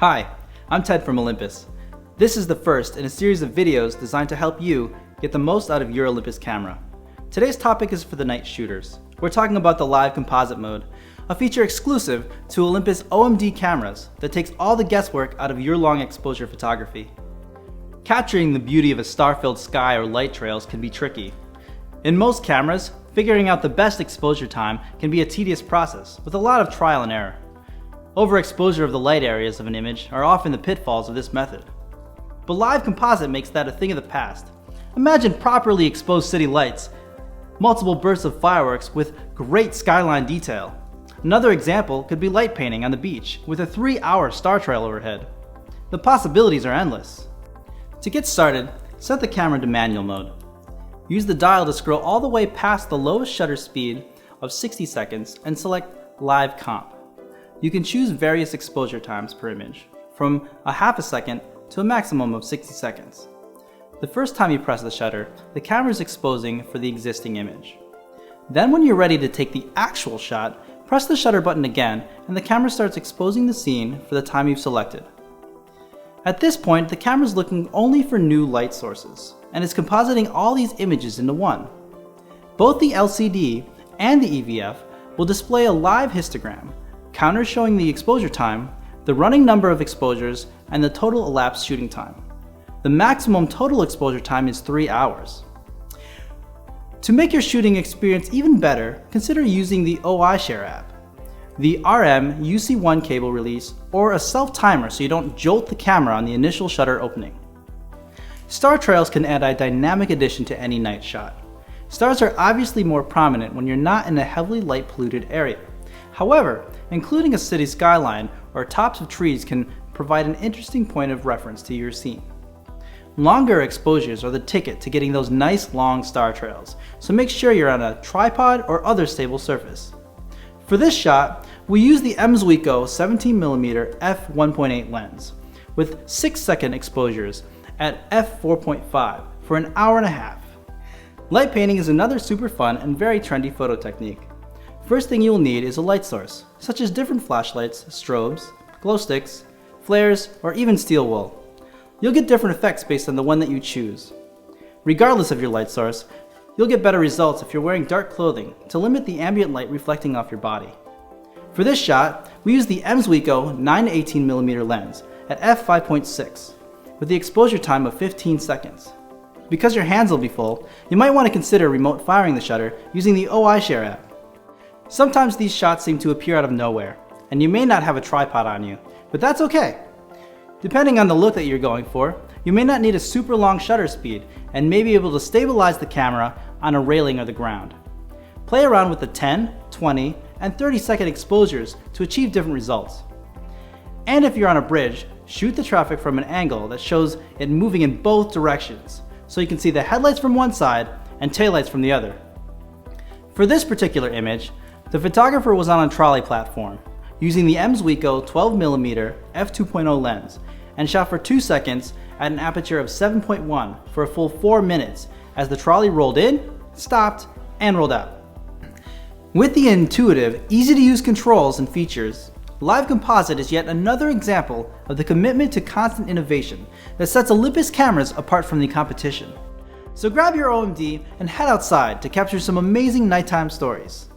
Hi, I'm Ted from Olympus. This is the first in a series of videos designed to help you get the most out of your Olympus camera. Today's topic is for the night shooters. We're talking about the live composite mode, a feature exclusive to Olympus OMD cameras that takes all the guesswork out of your long exposure photography. Capturing the beauty of a star-filled sky or light trails can be tricky. In most cameras, figuring out the best exposure time can be a tedious process with a lot of trial and error. Overexposure of the light areas of an image are often the pitfalls of this method. But live composite makes that a thing of the past. Imagine properly exposed city lights, multiple bursts of fireworks with great skyline detail. Another example could be light painting on the beach with a 3-hour star trail overhead. The possibilities are endless. To get started, set the camera to manual mode. Use the dial to scroll all the way past the lowest shutter speed of 60 seconds and select Live Comp. You can choose various exposure times per image, from a half a second to a maximum of 60 seconds. The first time you press the shutter, the camera is exposing for the existing image. Then when you're ready to take the actual shot, press the shutter button again and the camera starts exposing the scene for the time you've selected. At this point, the camera is looking only for new light sources and is compositing all these images into one. Both the LCD and the EVF will display a live histogram, counters showing the exposure time, the running number of exposures, and the total elapsed shooting time. The maximum total exposure time is 3 hours. To make your shooting experience even better, consider using the OIShare app, the RM UC1 cable release, or a self-timer so you don't jolt the camera on the initial shutter opening. Star trails can add a dynamic addition to any night shot. Stars are obviously more prominent when you're not in a heavily light polluted area. However, including a city skyline or tops of trees can provide an interesting point of reference to your scene. Longer exposures are the ticket to getting those nice long star trails, so make sure you're on a tripod or other stable surface. For this shot, we use the OMSYSTEM 17mm f1.8 lens with 6-second exposures at f4.5 for an hour and a half. Light painting is another super fun and very trendy photo technique. First thing you will need is a light source, such as different flashlights, strobes, glow sticks, flares, or even steel wool. You'll get different effects based on the one that you choose. Regardless of your light source, you'll get better results if you're wearing dark clothing to limit the ambient light reflecting off your body. For this shot, we use the OMSYSTEM 9-18mm lens at f5.6 with the exposure time of 15 seconds. Because your hands will be full, you might want to consider remote firing the shutter using the OIShare app. Sometimes these shots seem to appear out of nowhere, and you may not have a tripod on you, but that's okay. Depending on the look that you're going for, you may not need a super long shutter speed and may be able to stabilize the camera on a railing or the ground. Play around with the 10, 20, and 30-second exposures to achieve different results. And if you're on a bridge, shoot the traffic from an angle that shows it moving in both directions, so you can see the headlights from one side and taillights from the other. For this particular image, the photographer was on a trolley platform, using the OMSYSTEM 12mm f2.0 lens, and shot for 2 seconds at an aperture of 7.1 for a full 4 minutes as the trolley rolled in, stopped, and rolled out. With the intuitive, easy-to-use controls and features, Live Composite is yet another example of the commitment to constant innovation that sets Olympus cameras apart from the competition. So grab your OMD and head outside to capture some amazing nighttime stories.